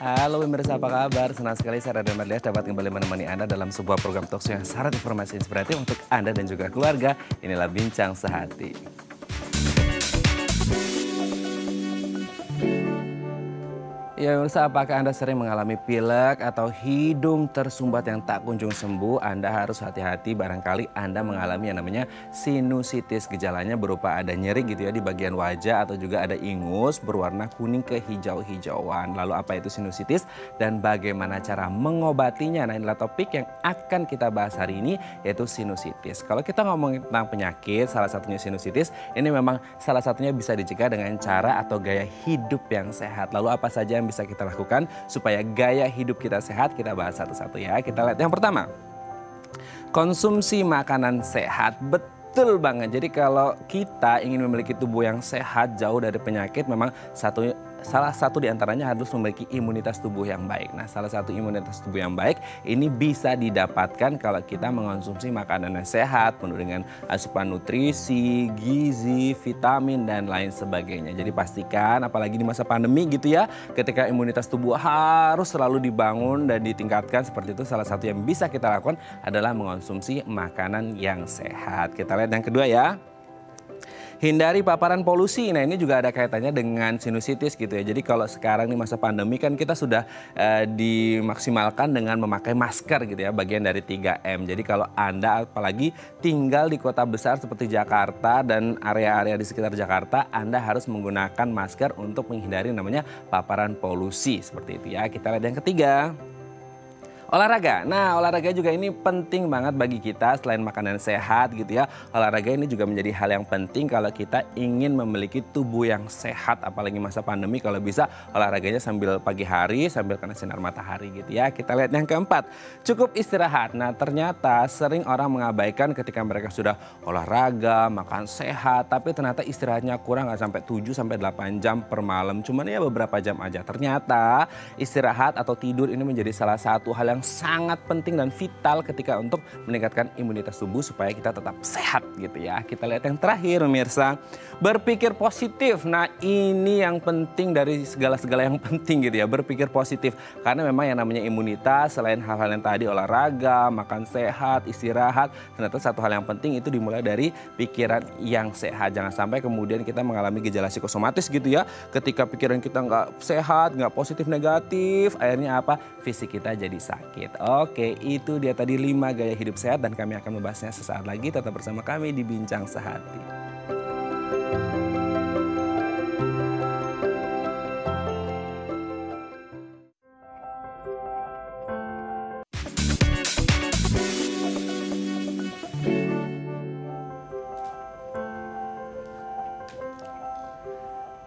Halo pemirsa, apa kabar? Senang sekali saya Raden Marlias dapat kembali menemani Anda dalam sebuah program talkshow yang syarat informasi inspiratif untuk Anda dan juga keluarga. Inilah Bincang Sehati. Ya pemirsa, apakah Anda sering mengalami pilek atau hidung tersumbat yang tak kunjung sembuh? Anda harus hati-hati, barangkali Anda mengalami yang namanya sinusitis. Gejalanya berupa ada nyeri gitu ya di bagian wajah atau juga ada ingus berwarna kuning kehijau-hijauan. Lalu apa itu sinusitis dan bagaimana cara mengobatinya? Nah, inilah topik yang akan kita bahas hari ini, yaitu sinusitis. Kalau kita ngomongin tentang penyakit, salah satunya sinusitis, ini memang salah satunya bisa dicegah dengan cara atau gaya hidup yang sehat. Lalu apa saja yang bisa kita lakukan supaya gaya hidup kita sehat? Kita bahas satu-satu ya. Kita lihat yang pertama, konsumsi makanan sehat. Betul banget. Jadi kalau kita ingin memiliki tubuh yang sehat, jauh dari penyakit, memang salah satu di antaranya harus memiliki imunitas tubuh yang baik. Nah, salah satu imunitas tubuh yang baik ini bisa didapatkan kalau kita mengonsumsi makanan yang sehat, penuh dengan asupan nutrisi, gizi, vitamin, dan lain sebagainya. Jadi pastikan, apalagi di masa pandemi gitu ya, ketika imunitas tubuh harus selalu dibangun dan ditingkatkan seperti itu, salah satu yang bisa kita lakukan adalah mengonsumsi makanan yang sehat. Kita lihat yang kedua ya. Hindari paparan polusi. Nah, ini juga ada kaitannya dengan sinusitis gitu ya. Jadi kalau sekarang di masa pandemi kan kita sudah dimaksimalkan dengan memakai masker gitu ya, bagian dari 3M. Jadi kalau Anda apalagi tinggal di kota besar seperti Jakarta dan area-area di sekitar Jakarta, Anda harus menggunakan masker untuk menghindari namanya paparan polusi seperti itu ya. Kita lihat yang ketiga. Olahraga. Nah, olahraga juga ini penting banget bagi kita selain makanan sehat gitu ya. Olahraga ini juga menjadi hal yang penting kalau kita ingin memiliki tubuh yang sehat. Apalagi masa pandemi, kalau bisa olahraganya sambil pagi hari, sambil kena sinar matahari gitu ya. Kita lihat yang keempat, cukup istirahat. Nah, ternyata sering orang mengabaikan ketika mereka sudah olahraga, makan sehat, tapi ternyata istirahatnya kurang, nggak sampai 7-8 jam per malam. Cuman ya beberapa jam aja. Ternyata istirahat atau tidur ini menjadi salah satu hal yang sangat penting dan vital ketika untuk meningkatkan imunitas tubuh supaya kita tetap sehat gitu ya. Kita lihat yang terakhir pemirsa, berpikir positif. Nah, ini yang penting dari segala-segala yang penting gitu ya, berpikir positif. Karena memang yang namanya imunitas, selain hal-hal yang tadi, olahraga, makan sehat, istirahat, ternyata satu hal yang penting itu dimulai dari pikiran yang sehat. Jangan sampai kemudian kita mengalami gejala psikosomatis gitu ya, ketika pikiran kita nggak sehat, nggak positif, negatif, akhirnya apa? Fisik kita jadi sakit. Oke, itu dia tadi 5 gaya hidup sehat dan kami akan membahasnya sesaat lagi. Tetap bersama kami di Bincang Sehati.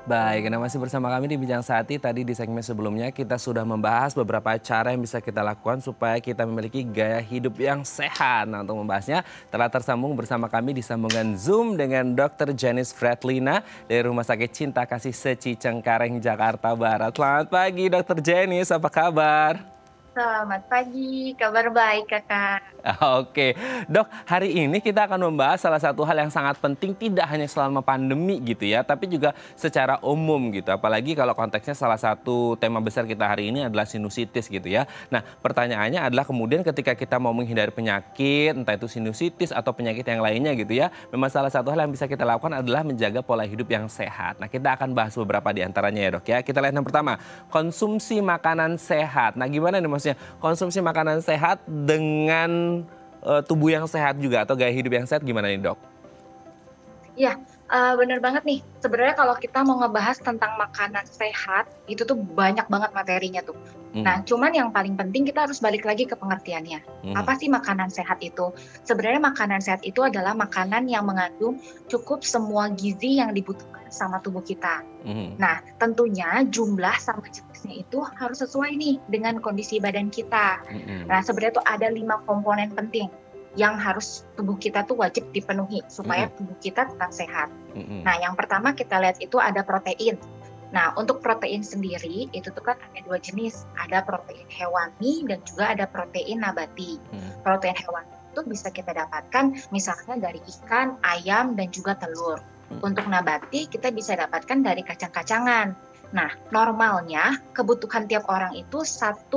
Baik, Anda masih bersama kami di Bincang Sehati. Tadi di segmen sebelumnya kita sudah membahas beberapa cara yang bisa kita lakukan supaya kita memiliki gaya hidup yang sehat. Nah, untuk membahasnya telah tersambung bersama kami di sambungan Zoom dengan Dr. Janice Fredlina dari Rumah Sakit Cinta Kasih Seci Cengkareng, Jakarta Barat. Selamat pagi Dr. Janice, apa kabar? Selamat pagi, kabar baik kakak. Oke, dok, hari ini kita akan membahas salah satu hal yang sangat penting, tidak hanya selama pandemi gitu ya, tapi juga secara umum gitu. Apalagi kalau konteksnya salah satu tema besar kita hari ini adalah sinusitis gitu ya. Nah, pertanyaannya adalah kemudian ketika kita mau menghindari penyakit, entah itu sinusitis atau penyakit yang lainnya gitu ya, memang salah satu hal yang bisa kita lakukan adalah menjaga pola hidup yang sehat. Nah, kita akan bahas beberapa di antaranya ya dok ya. Kita lihat yang pertama, konsumsi makanan sehat. Nah, gimana nih maksudnya konsumsi makanan sehat dengan tubuh yang sehat juga atau gaya hidup yang sehat, gimana nih dok? Iya, bener banget nih. Sebenarnya kalau kita mau ngebahas tentang makanan sehat, itu tuh banyak banget materinya tuh. Nah, cuman yang paling penting kita harus balik lagi ke pengertiannya. Apa sih makanan sehat itu? Sebenarnya makanan sehat itu adalah makanan yang mengandung cukup semua gizi yang dibutuhkan sama tubuh kita. Nah, tentunya jumlah sama jenisnya itu harus sesuai nih dengan kondisi badan kita. Nah, sebenarnya tuh ada 5 komponen penting yang harus tubuh kita tuh wajib dipenuhi supaya tubuh kita tetap sehat. Nah, yang pertama kita lihat itu ada protein. Nah, untuk protein sendiri itu tuh kan ada 2 jenis, ada protein hewani dan juga ada protein nabati. Protein hewani itu bisa kita dapatkan misalnya dari ikan, ayam, dan juga telur. Untuk nabati kita bisa dapatkan dari kacang-kacangan. Nah, normalnya kebutuhan tiap orang itu 1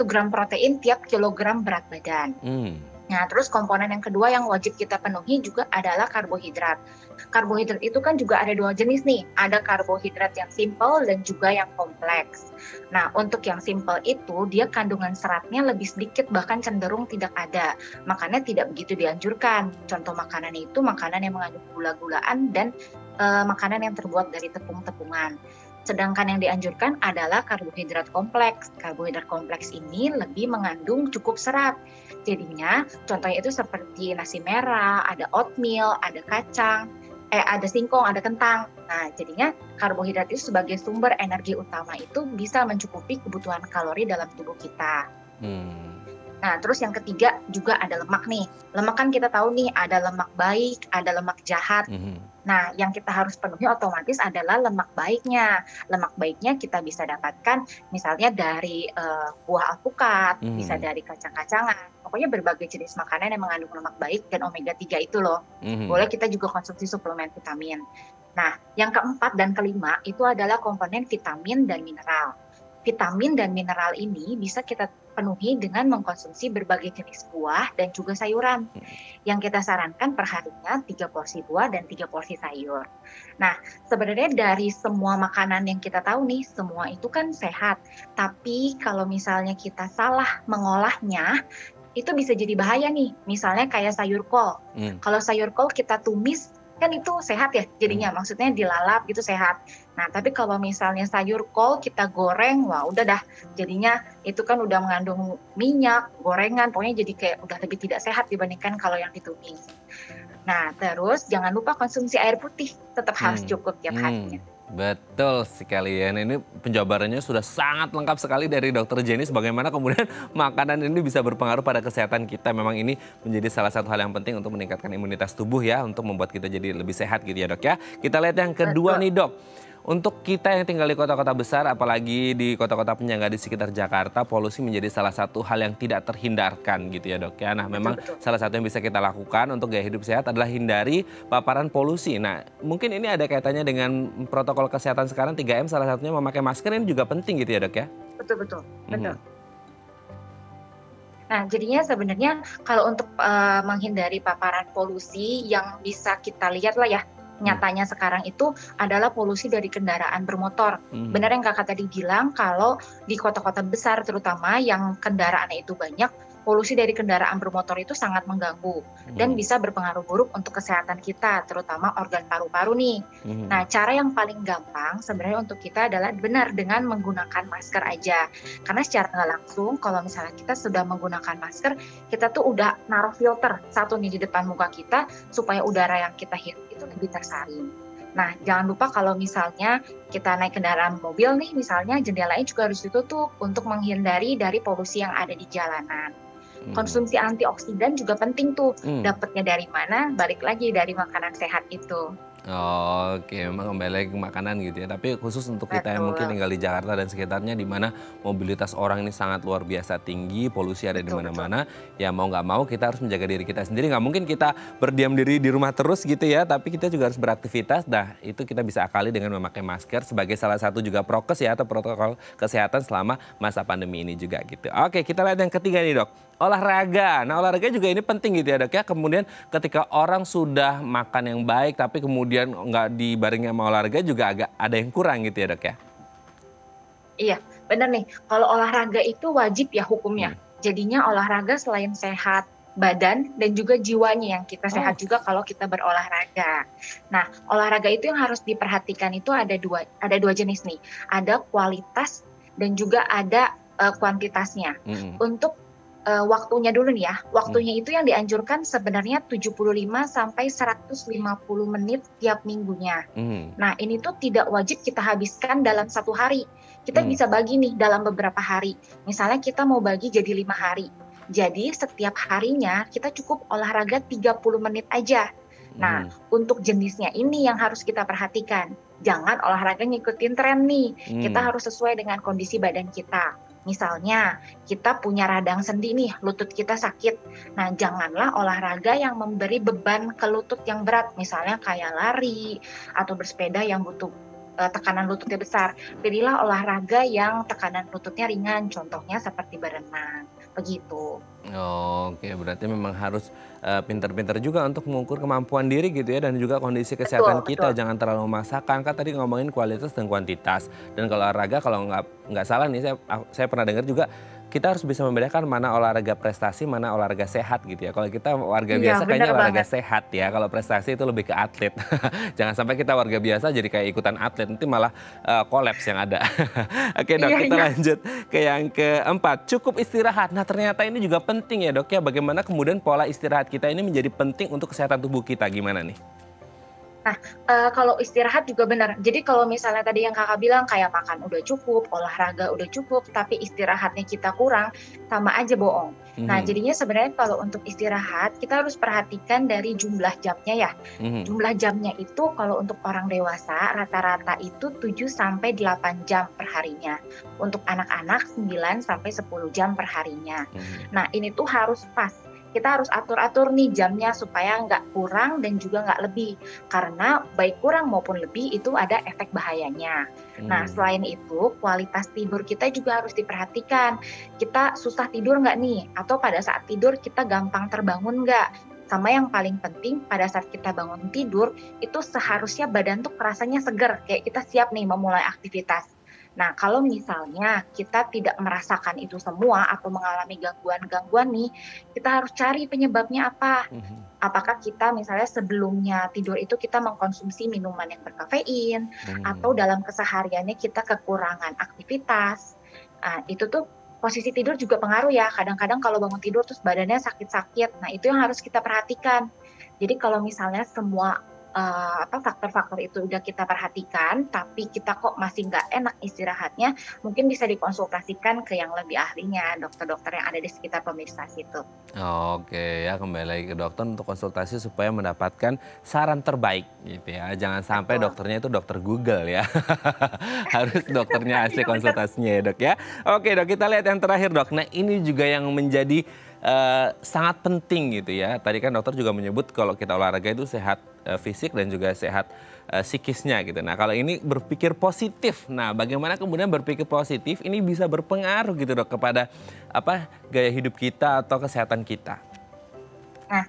gram protein tiap kilogram berat badan. Hmm. Nah, terus komponen yang kedua yang wajib kita penuhi juga adalah karbohidrat. Karbohidrat itu kan juga ada 2 jenis nih, ada karbohidrat yang simple dan juga yang kompleks. Nah, untuk yang simple itu dia kandungan seratnya lebih sedikit, bahkan cenderung tidak ada. Makanya tidak begitu dianjurkan. Contoh makanan itu makanan yang mengandung gula-gulaan dan makanan yang terbuat dari tepung-tepungan. Sedangkan yang dianjurkan adalah karbohidrat kompleks. Karbohidrat kompleks ini lebih mengandung cukup serat. Jadinya contohnya itu seperti nasi merah, ada oatmeal, ada kacang, ada singkong, ada kentang. Nah, jadinya karbohidrat itu sebagai sumber energi utama itu bisa mencukupi kebutuhan kalori dalam tubuh kita. Nah, terus yang ketiga juga ada lemak nih. Lemak kan kita tahu nih ada lemak baik, ada lemak jahat. Nah, yang kita harus penuhi otomatis adalah lemak baiknya. Lemak baiknya kita bisa dapatkan misalnya dari buah alpukat, bisa dari kacang-kacangan. Pokoknya berbagai jenis makanan yang mengandung lemak baik dan omega 3 itu loh. Boleh kita juga konsumsi suplemen vitamin. Nah, yang keempat dan kelima itu adalah komponen vitamin dan mineral. Vitamin dan mineral ini bisa kita penuhi dengan mengkonsumsi berbagai jenis buah dan juga sayuran. Yang kita sarankan perharinya 3 porsi buah dan 3 porsi sayur. Nah, sebenarnya dari semua makanan yang kita tahu nih, semua itu kan sehat. Tapi kalau misalnya kita salah mengolahnya, itu bisa jadi bahaya nih. Misalnya kayak sayur kol. Kalau sayur kol kita tumis, kan itu sehat ya jadinya, maksudnya dilalap gitu sehat. Nah, tapi kalau misalnya sayur kol kita goreng, wah udah dah, jadinya itu kan udah mengandung minyak, gorengan, pokoknya jadi kayak udah lebih tidak sehat dibandingkan kalau yang ditumis. Nah, terus jangan lupa konsumsi air putih, tetap harus cukup tiap harinya. Betul sekali ya. Nah, ini penjabarannya sudah sangat lengkap sekali dari Dokter Jenis bagaimana kemudian makanan ini bisa berpengaruh pada kesehatan kita. Memang ini menjadi salah satu hal yang penting untuk meningkatkan imunitas tubuh ya, untuk membuat kita jadi lebih sehat gitu ya Dok ya. Kita lihat yang kedua nih Dok. Untuk kita yang tinggal di kota-kota besar, apalagi di kota-kota penyangga di sekitar Jakarta, polusi menjadi salah satu hal yang tidak terhindarkan gitu ya Dok ya. Nah, memang salah satu yang bisa kita lakukan untuk gaya hidup sehat adalah hindari paparan polusi. Nah, mungkin ini ada kaitannya dengan protokol kesehatan sekarang 3M, salah satunya memakai masker, ini juga penting gitu ya Dok ya. Betul. Nah, jadinya sebenarnya kalau untuk menghindari paparan polusi yang bisa kita lihat lah ya, nyatanya sekarang itu adalah polusi dari kendaraan bermotor. Benar yang kakak tadi bilang, kalau di kota-kota besar terutama yang kendaraannya itu banyak, polusi dari kendaraan bermotor itu sangat mengganggu dan bisa berpengaruh buruk untuk kesehatan kita, terutama organ paru-paru nih. Nah, cara yang paling gampang sebenarnya untuk kita adalah benar dengan menggunakan masker aja. Karena secara nggak langsung, kalau misalnya kita sudah menggunakan masker, kita tuh udah naruh filter satu nih di depan muka kita, supaya udara yang kita hirup itu lebih tersaring. Nah, jangan lupa kalau misalnya kita naik kendaraan mobil nih, misalnya jendelanya juga harus ditutup untuk menghindari dari polusi yang ada di jalanan. Konsumsi antioksidan juga penting tuh. Dapatnya dari mana? Balik lagi dari makanan sehat itu. Oke, memang kembali lagi ke makanan gitu ya. Tapi khusus untuk kita yang mungkin tinggal di Jakarta dan sekitarnya, di mana mobilitas orang ini sangat luar biasa tinggi, polusi ada di mana-mana. Ya mau nggak mau kita harus menjaga diri kita sendiri. Nggak mungkin kita berdiam diri di rumah terus gitu ya. Tapi kita juga harus beraktivitas. Nah, itu kita bisa akali dengan memakai masker sebagai salah satu juga prokes ya, atau protokol kesehatan selama masa pandemi ini juga gitu. Oke, kita lihat yang ketiga nih Dok. Olahraga. Nah, olahraga juga ini penting gitu ya Dok ya. Kemudian ketika orang sudah makan yang baik tapi kemudian nggak dibarengi sama olahraga juga agak ada yang kurang gitu ya Dok ya. Iya, benar nih. Kalau olahraga itu wajib ya hukumnya. Jadinya olahraga selain sehat badan dan juga jiwanya yang kita sehat juga kalau kita berolahraga. Nah, olahraga itu yang harus diperhatikan itu ada dua jenis nih. Ada kualitas dan juga ada kuantitasnya. Untuk waktunya dulu nih ya. Waktunya itu yang dianjurkan sebenarnya 75 sampai 150 menit tiap minggunya. Nah, ini tuh tidak wajib kita habiskan dalam 1 hari. Kita bisa bagi nih dalam beberapa hari. Misalnya kita mau bagi jadi 5 hari. Jadi setiap harinya kita cukup olahraga 30 menit aja. Nah, untuk jenisnya ini yang harus kita perhatikan. Jangan olahraga ngikutin tren nih. Kita harus sesuai dengan kondisi badan kita. Misalnya, kita punya radang sendi nih, lutut kita sakit. Nah, janganlah olahraga yang memberi beban ke lutut yang berat. Misalnya kayak lari atau bersepeda yang butuh tekanan lututnya besar. Pilihlah olahraga yang tekanan lututnya ringan, contohnya seperti berenang, begitu. Oke, berarti memang harus pintar-pintar juga untuk mengukur kemampuan diri gitu ya dan juga kondisi Betul kesehatan betul. kita. Jangan terlalu memaksakan. Kan tadi ngomongin kualitas dan kuantitas. Dan kalau olahraga kalau nggak salah nih saya pernah dengar juga kita harus bisa membedakan mana olahraga prestasi, mana olahraga sehat gitu ya. Kalau kita warga Iya, biasa bener kayaknya olahraga banget. sehat ya. Kalau prestasi itu lebih ke atlet. Jangan sampai kita warga biasa jadi kayak ikutan atlet, nanti malah kolaps yang ada. Oke dok, Iya kita iya. lanjut ke yang keempat, cukup istirahat. Nah ternyata ini juga penting ya dok ya, bagaimana kemudian pola istirahat kita ini menjadi penting untuk kesehatan tubuh kita, gimana nih? Nah, kalau istirahat juga benar. Jadi kalau misalnya tadi yang Kakak bilang kayak makan udah cukup, olahraga udah cukup, tapi istirahatnya kita kurang, sama aja bohong. Nah, Mhm, jadinya sebenarnya kalau untuk istirahat, kita harus perhatikan dari jumlah jamnya ya. mhm, Jumlah jamnya itu kalau untuk orang dewasa rata-rata itu 7 sampai 8 jam per harinya. Untuk anak-anak 9 sampai 10 jam per harinya. mhm, Nah, ini tuh harus pas. Kita harus atur-atur nih jamnya supaya nggak kurang dan juga nggak lebih. Karena baik kurang maupun lebih itu ada efek bahayanya. Nah, mmm. selain itu kualitas tidur kita juga harus diperhatikan. Kita susah tidur nggak nih? Atau pada saat tidur kita gampang terbangun nggak? Sama yang paling penting pada saat kita bangun tidur itu seharusnya badan tuh rasanya seger, kayak kita siap nih memulai aktivitas. Nah, kalau misalnya kita tidak merasakan itu semua atau mengalami gangguan-gangguan nih, kita harus cari penyebabnya apa. Mhm, Apakah kita misalnya sebelumnya tidur itu kita mengkonsumsi minuman yang berkafein, atau mmm. dalam kesehariannya kita kekurangan aktivitas. Itu tuh posisi tidur juga pengaruh ya, kadang-kadang kalau bangun tidur terus badannya sakit-sakit. Nah, itu yang harus kita perhatikan. Jadi kalau misalnya semua, faktor-faktor itu udah kita perhatikan, tapi kita kok masih nggak enak istirahatnya, mungkin bisa dikonsultasikan ke yang lebih ahlinya, dokter-dokter yang ada di sekitar pemirsa situ. Oke ya, kembali lagi ke dokter untuk konsultasi supaya mendapatkan saran terbaik gitu ya. Jangan sampai Betul. dokternya itu dokter Google ya. Harus dokternya asli Iya bener. konsultasinya ya dok ya. Oke dok, kita lihat yang terakhir dok. Nah ini juga yang menjadi sangat penting gitu ya. Tadi kan dokter juga menyebut kalau kita olahraga itu sehat fisik dan juga sehat psikisnya gitu. Nah kalau ini berpikir positif. Nah bagaimana kemudian berpikir positif ini bisa berpengaruh gitu dok kepada gaya hidup kita atau kesehatan kita? Nah,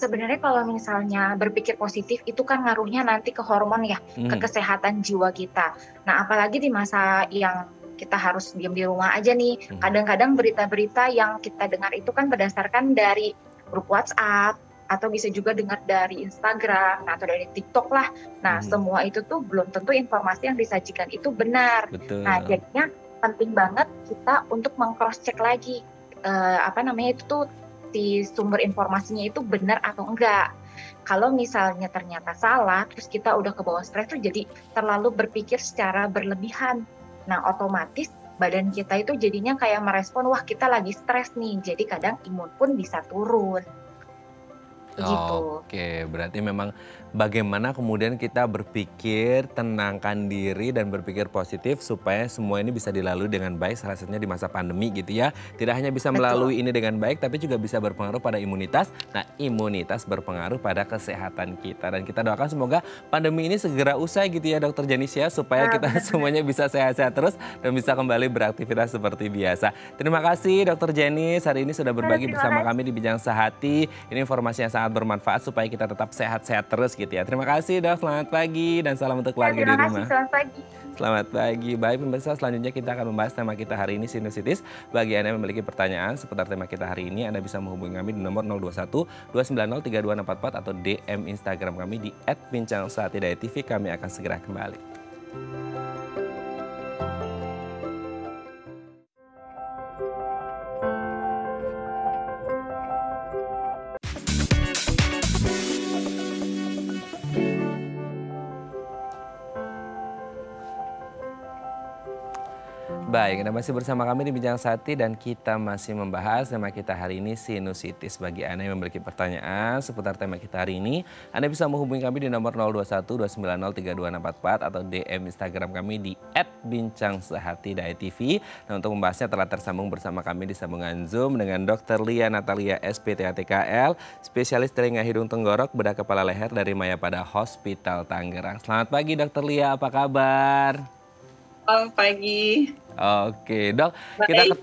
sebenarnya kalau misalnya berpikir positif itu kan ngaruhnya nanti ke hormon ya, ke Mhm, kesehatan jiwa kita. Nah, apalagi di masa yang kita harus diam di rumah aja nih, mhm, kadang-kadang berita-berita yang kita dengar itu kan berdasarkan dari grup WhatsApp, atau bisa juga dengar dari Instagram, nah atau dari TikTok lah. Nah, mhm, semua itu tuh belum tentu informasi yang disajikan itu benar. Nah, betul. jadinya penting banget kita untuk meng-cross check lagi, itu tuh si sumber informasinya itu benar atau enggak. Kalau misalnya ternyata salah, terus kita udah kebawa stres tuh jadi terlalu berpikir secara berlebihan. Nah, otomatis badan kita itu jadinya kayak merespon, wah kita lagi stres nih, jadi kadang imun pun bisa turun, begitu. Oke, berarti memang bagaimana kemudian kita berpikir, tenangkan diri dan berpikir positif supaya semua ini bisa dilalui dengan baik, salah satunya di masa pandemi gitu ya. Tidak hanya bisa Betul. melalui ini dengan baik, tapi juga bisa berpengaruh pada imunitas. Nah, imunitas berpengaruh pada kesehatan kita. Dan kita doakan semoga pandemi ini segera usai gitu ya Dokter Janisya, supaya kita Benar-benar. semuanya bisa sehat-sehat terus dan bisa kembali beraktivitas seperti biasa. Terima kasih Dokter Jenis hari ini sudah berbagi Terima bersama kasih. kami di Bijang Sehati. Ini informasi yang sangat bermanfaat supaya kita tetap sehat-sehat terus gitu ya. Terima kasih Dok, selamat pagi dan salam untuk Ya, keluarga di terima kasih. rumah. Selamat pagi. Selamat pagi. Baik pemirsa, selanjutnya kita akan membahas tema kita hari ini sinusitis. Bagi Anda yang memiliki pertanyaan seputar tema kita hari ini, Anda bisa menghubungi kami di nomor 021 290 32644 atau DM Instagram kami di @bincangsahatidayatv. Kami akan segera kembali. Baik, Anda masih bersama kami di Bincang Sakti dan kita masih membahas tema kita hari ini sinusitis. Bagi Anda yang memiliki pertanyaan seputar tema kita hari ini, Anda bisa menghubungi kami di nomor 021 290 3244 atau DM Instagram kami di @bincangsehati.tv. Nah, untuk membahasnya telah tersambung bersama kami di sambungan Zoom dengan Dr. Lia Natalia SPTATKL, spesialis telinga hidung tenggorok bedah kepala leher dari Mayapada Hospital Tangerang. Selamat pagi Dr. Lia, apa kabar? Selamat pagi. Oke, Dok, Baik,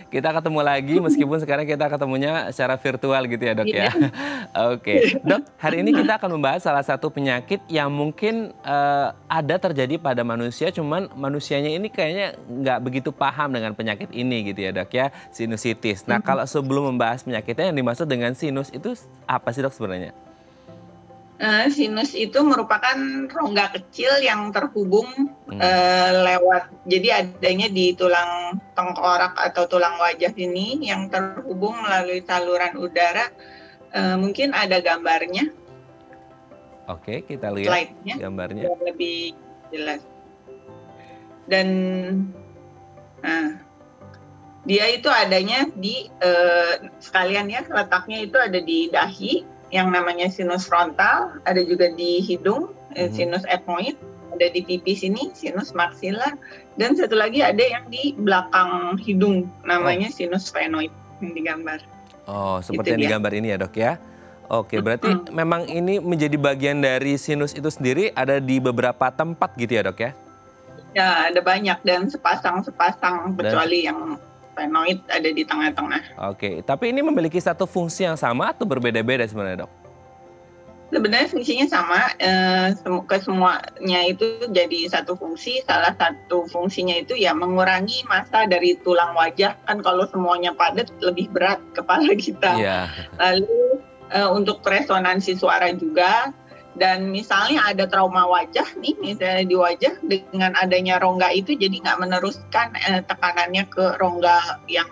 kita ketemu lagi meskipun sekarang kita ketemunya secara virtual gitu ya, Dok ya. Oke, Dok, hari ini kita akan membahas salah satu penyakit yang mungkin ada terjadi pada manusia, cuman manusianya ini kayaknya nggak begitu paham dengan penyakit ini gitu ya, Dok ya, sinusitis. Nah, kalau sebelum membahas penyakitnya yang dimaksud dengan sinus itu apa sih, Dok, sebenarnya? Sinus itu merupakan rongga kecil yang terhubung lewat, jadi adanya di tulang tengkorak atau tulang wajah ini yang terhubung melalui saluran udara. Mungkin ada gambarnya. Oke, kita lihat gambarnya. Lebih jelas. Dan dia itu adanya di sekalian ya, letaknya itu ada di dahi yang namanya sinus frontal, ada juga di hidung, sinus ethmoid, ada di pipi sini, sinus maxilar, dan satu lagi ada yang di belakang hidung, namanya sinus sphenoid yang digambar. Oh, seperti yang digambar ini ya, Dok ya? Oke, berarti memang ini menjadi bagian dari sinus itu sendiri ada di beberapa tempat gitu ya, Dok ya? Ya, ada banyak dan sepasang-sepasang, kecuali yang sphenoid ada di tengah-tengah. Oke, tapi ini memiliki satu fungsi yang sama atau berbeda-beda sebenarnya, Dok? Sebenarnya fungsinya sama, kesemuanya itu jadi satu fungsi. Salah satu fungsinya itu ya mengurangi massa dari tulang wajah, kan kalau semuanya padat lebih berat kepala kita. Yeah. Lalu untuk resonansi suara juga. Dan misalnya ada trauma wajah nih, misalnya di wajah, dengan adanya rongga itu jadi nggak meneruskan tekanannya ke rongga yang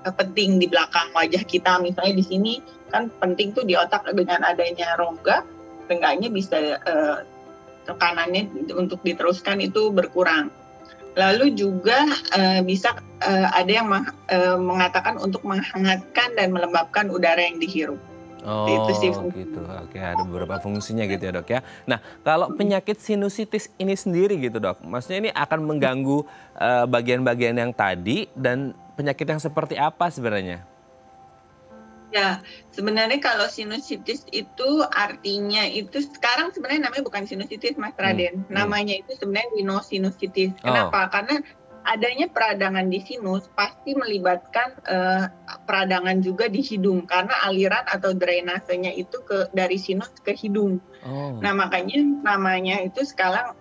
penting di belakang wajah kita. Misalnya di sini kan penting tuh di otak, dengan adanya rongga, seenggaknya bisa tekanannya untuk diteruskan itu berkurang. Lalu juga bisa ada yang mengatakan untuk menghangatkan dan melembabkan udara yang dihirup. Oh gitu, oke, ada beberapa fungsinya gitu ya, Dok ya. Nah, kalau penyakit sinusitis ini sendiri gitu, Dok, maksudnya ini akan mengganggu bagian-bagian yang tadi, dan penyakit yang seperti apa sebenarnya? Ya, sebenarnya kalau sinusitis itu artinya itu sekarang sebenarnya namanya bukan sinusitis, Mas Raden. Namanya itu sebenarnya rhinosinusitis. Kenapa? Karena adanya peradangan di sinus pasti melibatkan peradangan juga di hidung, karena aliran atau drainasenya itu dari sinus ke hidung. Nah, makanya namanya itu sekarang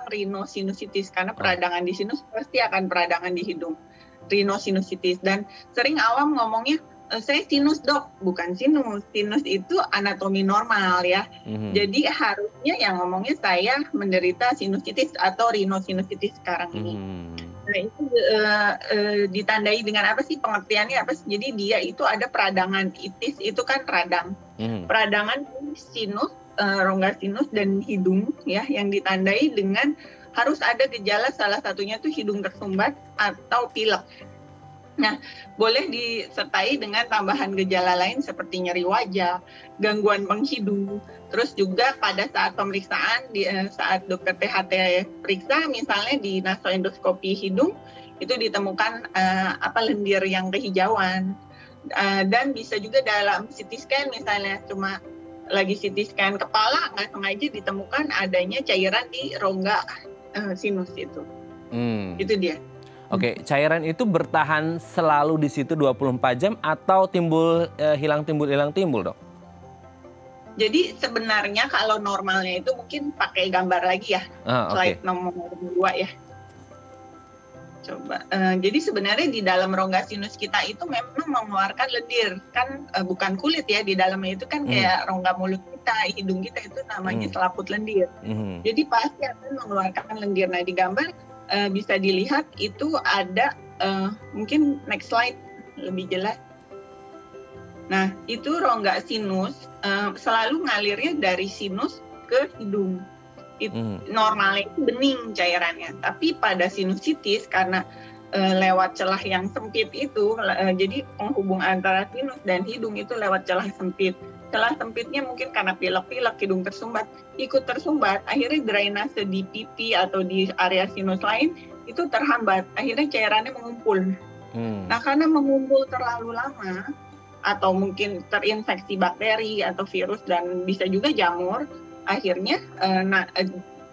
rhinosinusitis, karena peradangan di sinus pasti akan peradangan di hidung. Rhinosinusitis. Dan sering awam ngomongnya, saya sinus, Dok, bukan sinus. Sinus itu anatomi normal ya. Jadi harusnya yang ngomongnya saya menderita sinusitis atau rhinosinusitis sekarang ini. Nah, itu ditandai dengan apa sih, pengertiannya apa sih? Jadi dia itu ada peradangan, itis itu kan radang. Peradangan sinus, rongga sinus dan hidung ya, yang ditandai dengan harus ada gejala, salah satunya tuh hidung tersumbat atau pilek. Nah, boleh disertai dengan tambahan gejala lain seperti nyeri wajah, gangguan penghidung. Terus juga pada saat pemeriksaan, saat dokter THT periksa, misalnya di nasoendoskopi hidung, itu ditemukan lendir yang kehijauan. Dan bisa juga dalam CT scan, misalnya cuma lagi CT scan kepala, nggak sengaja ditemukan adanya cairan di rongga sinus itu. Itu dia. Oke, cairan itu bertahan selalu di situ 24 jam atau hilang timbul, Dok? Jadi sebenarnya kalau normalnya itu mungkin pakai gambar lagi ya, slide nomor 2 ya. Coba. Jadi sebenarnya di dalam rongga sinus kita itu memang mengeluarkan lendir, kan bukan kulit ya, di dalamnya itu kan kayak rongga mulut kita, hidung kita itu namanya selaput lendir. Jadi pasti akan mengeluarkan lendir. Nah, di gambar bisa dilihat itu ada, mungkin next slide lebih jelas. Nah, itu rongga sinus selalu ngalirnya dari sinus ke hidung. normalnya itu bening cairannya. Tapi pada sinusitis karena lewat celah yang sempit itu, jadi penghubung antara sinus dan hidung itu lewat celah sempit. Celah sempitnya mungkin karena pilek-pilek, hidung tersumbat, ikut tersumbat, akhirnya drainase di pipi atau di area sinus lain itu terhambat, akhirnya cairannya mengumpul. Nah, karena mengumpul terlalu lama, atau mungkin terinfeksi bakteri atau virus dan bisa juga jamur, akhirnya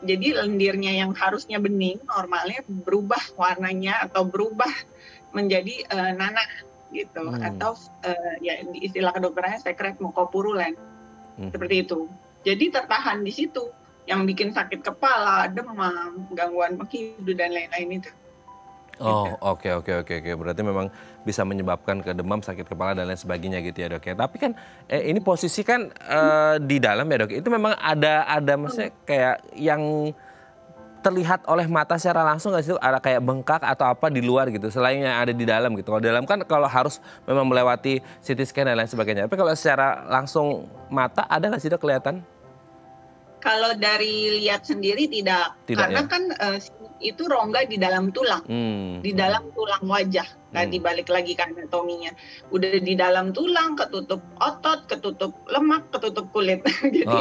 jadi lendirnya yang harusnya bening normalnya berubah warnanya atau berubah menjadi nanah gitu, atau ya istilah kedokterannya sekret mukopurulen, seperti itu. Jadi tertahan di situ yang bikin sakit kepala, demam, gangguan penghidup dan lain-lain itu. Oh, oke. Berarti memang bisa menyebabkan ke demam, sakit kepala dan lain sebagainya gitu ya, Dok ya. Tapi kan ini posisi kan di dalam ya, Dok. Itu memang ada maksudnya kayak yang terlihat oleh mata secara langsung nggak sih? Ada kayak bengkak atau apa di luar gitu, selain yang ada di dalam gitu. Kalau di dalam kan kalau harus memang melewati CT scan dan lain sebagainya. Tapi kalau secara langsung mata ada nggak sih, Dok, kelihatan? Kalau dari lihat sendiri tidak karena ya? Kan itu rongga di dalam tulang, di dalam tulang wajah. Tadi balik lagi ke anatominya, udah di dalam tulang, ketutup otot, ketutup lemak, ketutup kulit, jadi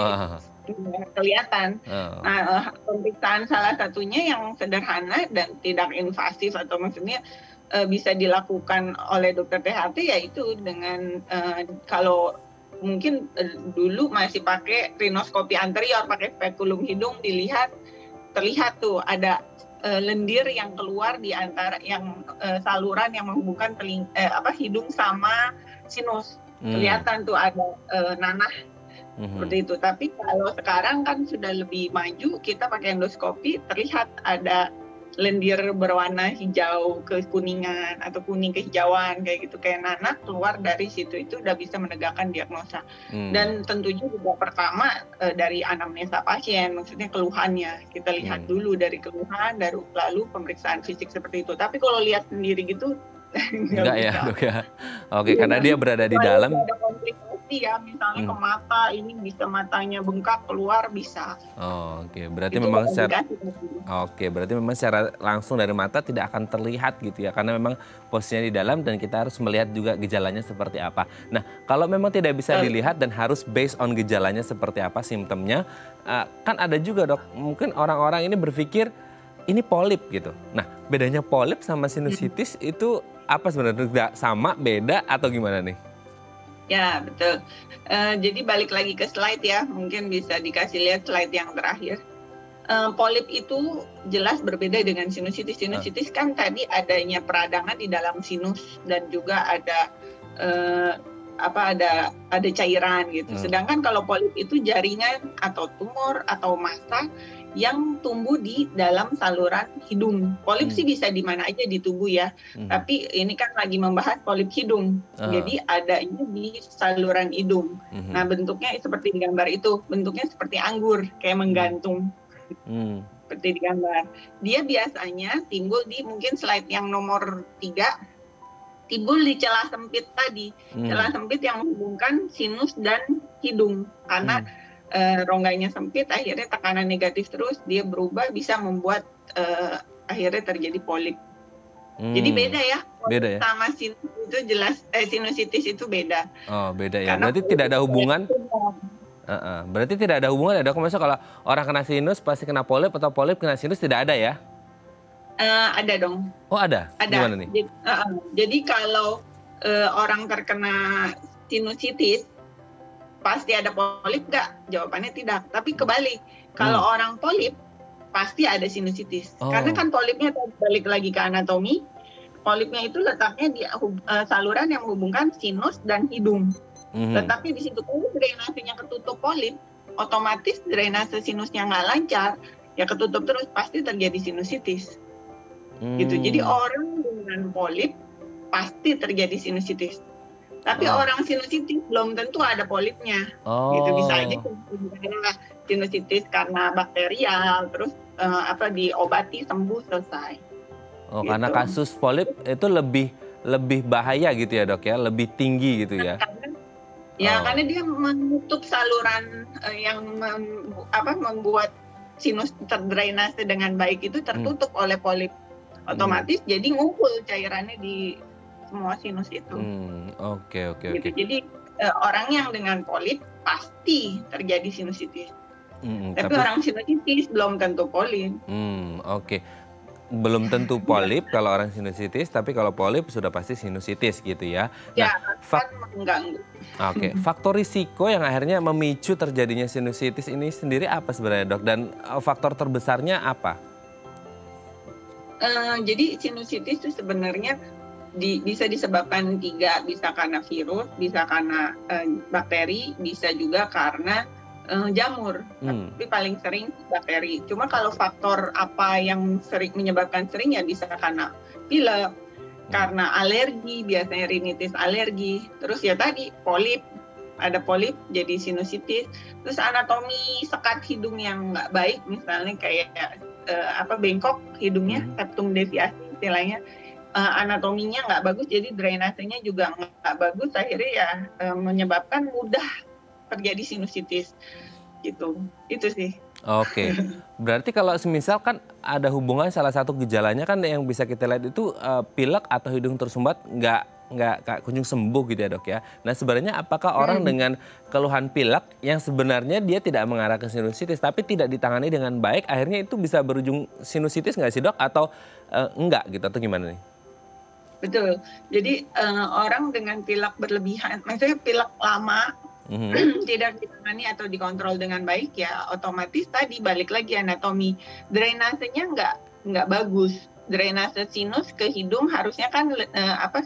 kelihatan. Nah, pemeriksaan salah satunya yang sederhana dan tidak invasif atau maksudnya bisa dilakukan oleh dokter THT yaitu dengan kalau mungkin dulu masih pakai rinoskopi anterior, pakai spekulum hidung, terlihat tuh ada lendir yang keluar di antara yang saluran yang menghubungkan hidung sama sinus. Kelihatan tuh ada nanah seperti itu. Tapi kalau sekarang kan sudah lebih maju, kita pakai endoskopi, terlihat ada lendir berwarna hijau ke kuningan atau kuning kehijauan kayak gitu, kayak nanah keluar dari situ, itu udah bisa menegakkan diagnosa. Dan tentunya juga pertama dari anamnesa pasien, maksudnya keluhannya kita lihat dulu dari keluhan, lalu pemeriksaan fisik seperti itu. Tapi kalau lihat sendiri gitu enggak ya, Dok ya. Oke, karena dia berada di dalam. Ada komplikasi ya, misalnya ke mata, ini bisa matanya bengkak keluar bisa. Oke, berarti memang secara langsung dari mata tidak akan terlihat gitu ya, karena memang posisinya di dalam dan kita harus melihat juga gejalanya seperti apa. Nah, kalau memang tidak bisa dilihat dan harus based on gejalanya seperti apa, simptomnya, kan ada juga, Dok, mungkin orang-orang ini berpikir ini polip gitu. Nah, bedanya polip sama sinusitis itu apa sebenarnya? Sama, beda, atau gimana nih? Ya, betul. Jadi balik lagi ke slide ya, mungkin bisa dikasih lihat slide yang terakhir. Polip itu jelas berbeda dengan sinusitis. Sinusitis kan tadi adanya peradangan di dalam sinus dan juga ada ada cairan gitu. Sedangkan kalau polip itu jaringan atau tumor atau massa yang tumbuh di dalam saluran hidung. Polip sih bisa di mana aja di tubuh ya. Tapi ini kan lagi membahas polip hidung. Jadi adanya di saluran hidung. Nah, bentuknya seperti di gambar itu. Bentuknya seperti anggur, kayak menggantung. Seperti di gambar. Dia biasanya timbul di mungkin slide yang nomor 3. Timbul di celah sempit tadi. Celah sempit yang menghubungkan sinus dan hidung. Karena rongganya sempit, akhirnya tekanan negatif terus, dia berubah bisa membuat akhirnya terjadi polip. Jadi beda ya, polip sama sinus itu jelas, sinusitis itu beda. Oh, beda ya. Karena berarti tidak ada hubungan. Berarti tidak ada hubungan ya, Dok. Misalnya kalau orang kena sinus pasti kena polip atau polip kena sinus, tidak ada ya? Ada dong. Oh, ada? Ada. Gimana nih? Jadi kalau orang terkena sinusitis pasti ada polip nggak? Jawabannya tidak. Tapi kebalik, kalau orang polip pasti ada sinusitis. Karena kan polipnya balik lagi ke anatomi, polipnya itu letaknya di saluran yang menghubungkan sinus dan hidung. Letaknya di situ. Kalau drainasenya ketutup polip, otomatis drainase sinusnya nggak lancar, ya ketutup terus, pasti terjadi sinusitis. Gitu. Jadi orang dengan polip pasti terjadi sinusitis. Tapi orang sinusitis belum tentu ada polipnya. Gitu, bisa aja sinusitis karena bakterial, terus diobati sembuh selesai. Gitu. Karena kasus polip itu lebih bahaya gitu ya, Dok ya, lebih tinggi gitu ya. Karena dia menutup saluran yang membuat sinus terdrainase dengan baik itu tertutup oleh polip. Otomatis jadi ngumpul cairannya di semua sinus itu. Oke. Jadi orang yang dengan polip pasti terjadi sinusitis. Tapi orang sinusitis belum tentu polip. Oke. Belum tentu polip kalau orang sinusitis, tapi kalau polip sudah pasti sinusitis gitu ya. Ya, kan mengganggu. Oke, faktor risiko yang akhirnya memicu terjadinya sinusitis ini sendiri apa sebenarnya, Dok? Dan faktor terbesarnya apa? Jadi sinusitis itu sebenarnya bisa disebabkan 3, bisa karena virus, bisa karena bakteri, bisa juga karena jamur, tapi paling sering bakteri. Cuma kalau faktor apa yang sering menyebabkan sering ya bisa karena pilek, karena alergi, biasanya rinitis alergi. Terus ya tadi polip, ada polip jadi sinusitis. Terus anatomi sekat hidung yang nggak baik, misalnya kayak bengkok hidungnya, septum deviasi istilahnya. Anatominya nggak bagus, jadi drainasenya juga nggak bagus, akhirnya ya menyebabkan mudah terjadi sinusitis gitu. Itu sih. Oke. Berarti kalau semisal kan ada hubungan, salah satu gejalanya kan yang bisa kita lihat itu pilek atau hidung tersumbat nggak kunjung sembuh gitu ya, Dok ya. Nah, sebenarnya apakah orang dengan keluhan pilek yang sebenarnya dia tidak mengarah ke sinusitis tapi tidak ditangani dengan baik, akhirnya itu bisa berujung sinusitis nggak sih, Dok? Atau enggak gitu, atau gimana nih? Betul. Jadi orang dengan pilek berlebihan, maksudnya pilek lama, tidak ditangani atau dikontrol dengan baik, ya otomatis tadi balik lagi anatomi drainasenya nggak bagus. Drainase sinus ke hidung harusnya kan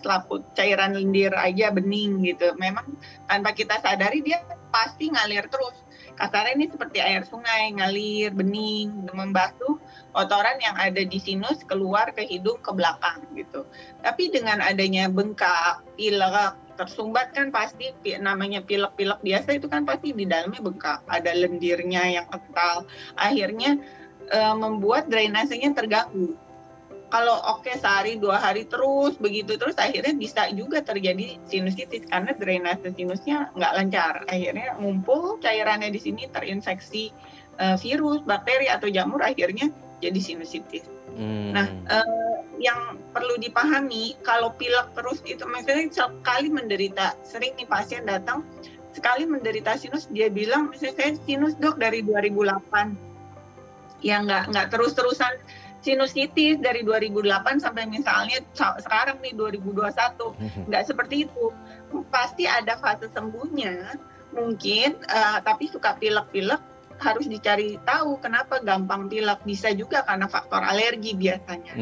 selaput cairan lendir aja bening gitu. Memang tanpa kita sadari dia pasti ngalir terus. Kasarnya ini seperti air sungai, ngalir bening, membasuh kotoran yang ada di sinus keluar ke hidung ke belakang gitu. Tapi dengan adanya bengkak, pilek, tersumbat kan pasti namanya pilek-pilek biasa itu kan pasti di dalamnya bengkak, ada lendirnya yang kental, akhirnya membuat drainasenya terganggu. Kalau sehari 2 hari terus begitu terus, akhirnya bisa juga terjadi sinusitis karena drainase sinusnya nggak lancar, akhirnya ngumpul cairannya di sini terinfeksi virus, bakteri atau jamur, akhirnya jadi sinusitis. Nah, yang perlu dipahami kalau pilek terus itu, misalnya sekali menderita, sering nih pasien datang sekali menderita sinus, dia bilang misalnya saya sinus dok dari 2008, ya nggak terus-terusan sinusitis dari 2008 sampai misalnya sekarang nih 2021, nggak seperti itu, pasti ada fase sembuhnya mungkin, tapi suka pilek-pilek, harus dicari tahu kenapa gampang pilek, bisa juga karena faktor alergi biasanya.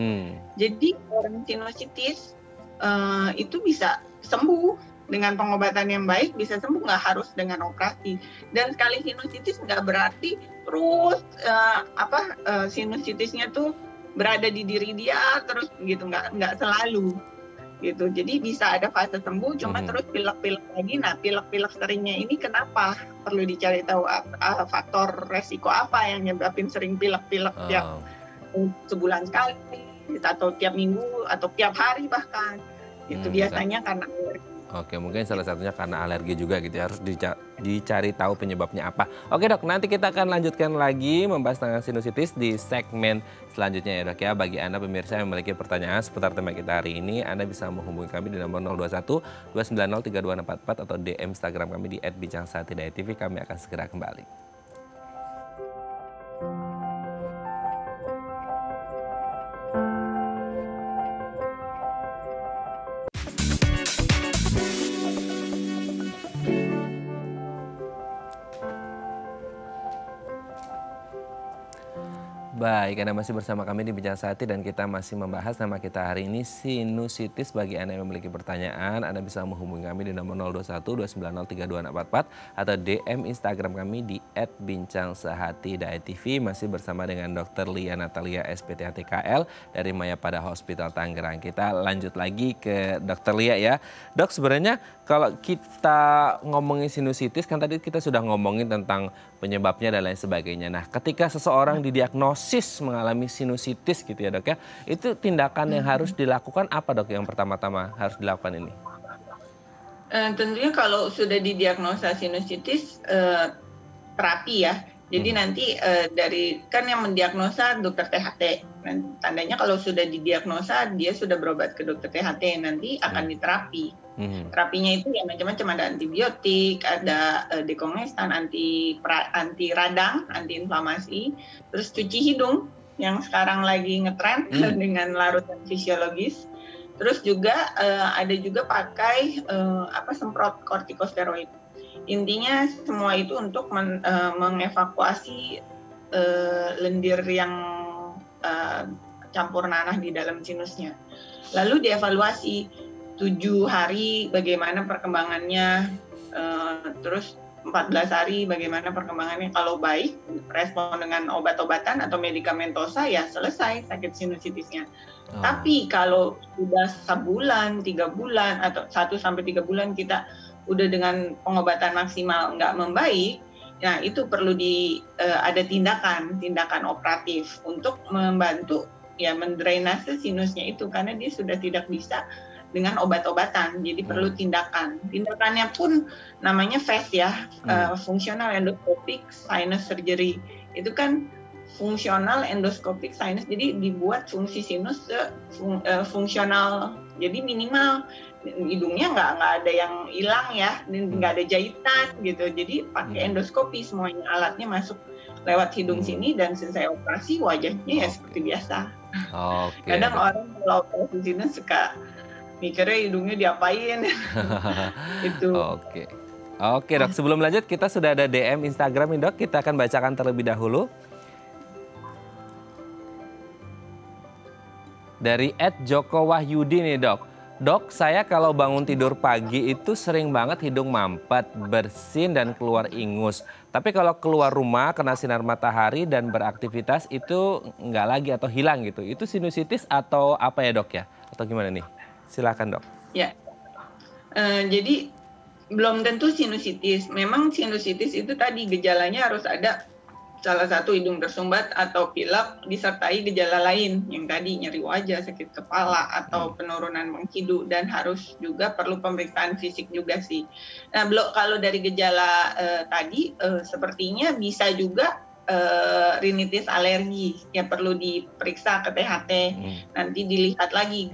Jadi orang sinusitis itu bisa sembuh dengan pengobatan yang baik, bisa sembuh, nggak harus dengan operasi. Dan sekali sinusitis nggak berarti terus sinusitisnya tuh berada di diri dia terus gitu, nggak selalu gitu. Jadi bisa ada fase sembuh, cuma terus pilek-pilek lagi. Nah, pilek-pilek seringnya ini kenapa? Perlu dicari tahu faktor resiko apa yang nyebabin sering pilek-pilek tiap sebulan sekali, atau tiap minggu, atau tiap hari bahkan. Itu biasanya karena alergi. Oke, mungkin salah satunya karena alergi juga gitu ya, harus dicari tahu penyebabnya apa. Oke dok, nanti kita akan lanjutkan lagi membahas tentang sinusitis di segmen selanjutnya ya dok ya. Bagi Anda pemirsa yang memiliki pertanyaan seputar tema kita hari ini, Anda bisa menghubungi kami di nomor 021 290 3244 atau DM Instagram kami di @bincangsaati.tv. Kami akan segera kembali. Baik, Anda masih bersama kami di Bincang Saati dan kita masih membahas tema kita hari ini sinusitis. Bagi Anda yang memiliki pertanyaan, Anda bisa menghubungi kami di nomor 021 290 3244 atau DM Instagram kami di @bincangsaati.tv. Masih bersama dengan Dr. Lia Natalia SPT HTKL dari Mayapada Hospital Tangerang. Kita lanjut lagi ke Dr. Lia ya. Dok, sebenarnya kalau kita ngomongin sinusitis, kan tadi kita sudah ngomongin tentang penyebabnya dan lain sebagainya. Nah, ketika seseorang didiagnosis mengalami sinusitis gitu ya dok ya, itu tindakan yang harus dilakukan apa dok yang pertama-tama harus dilakukan ini? Tentunya kalau sudah didiagnosa sinusitis, terapi ya, Jadi nanti dari kan yang mendiagnosa dokter THT. Tandanya kalau sudah didiagnosa dia sudah berobat ke dokter THT, nanti akan diterapi. Terapinya itu ya macam-macam, ada antibiotik, ada dekongestan, anti radang, anti inflamasi, terus cuci hidung yang sekarang lagi ngetren dengan larutan fisiologis. Terus juga ada juga pakai semprot kortikosteroid. Intinya semua itu untuk mengevakuasi lendir yang campur nanah di dalam sinusnya. Lalu dievaluasi 7 hari bagaimana perkembangannya, terus 14 hari bagaimana perkembangannya. Kalau baik, respon dengan obat-obatan atau medikamentosa, ya selesai sakit sinusitisnya. Tapi kalau sudah sebulan, 3 bulan, atau 1-3 bulan kita udah dengan pengobatan maksimal nggak membaik, nah itu perlu ada tindakan operatif untuk membantu ya mendrainase sinusnya itu, karena dia sudah tidak bisa dengan obat-obatan, jadi perlu tindakan. Tindakannya pun namanya FES ya, Functional Endoscopic Sinus Surgery. Itu kan fungsional endoscopic sinus, jadi dibuat fungsi sinus fungsional, jadi minimal hidungnya nggak ada yang hilang ya, nggak ada jahitan gitu, jadi pakai endoskopi semuanya, alatnya masuk lewat hidung sini, dan selesai operasi wajahnya ya seperti biasa. Kadang orang kalau operasi sinus suka mikirnya hidungnya diapain. Itu. Oke dok, sebelum lanjut kita sudah ada DM Instagram nih dok, kita akan bacakan terlebih dahulu. Dari @jokowahyudi nih dok. Dok, saya kalau bangun tidur pagi itu sering banget hidung mampet, bersin dan keluar ingus. Tapi kalau keluar rumah kena sinar matahari dan beraktivitas itu nggak lagi atau hilang gitu. Itu sinusitis atau apa ya dok ya? Atau gimana nih? Silakan dok. Ya, jadi belum tentu sinusitis. Memang sinusitis itu tadi gejalanya harus ada salah satu hidung tersumbat atau pilek disertai gejala lain yang tadi nyeri wajah, sakit kepala atau penurunan menghidu, dan harus juga perlu pemeriksaan fisik juga sih. Nah, kalau dari gejala tadi sepertinya bisa juga rinitis alergi, ya perlu diperiksa ke THT. Nanti dilihat lagi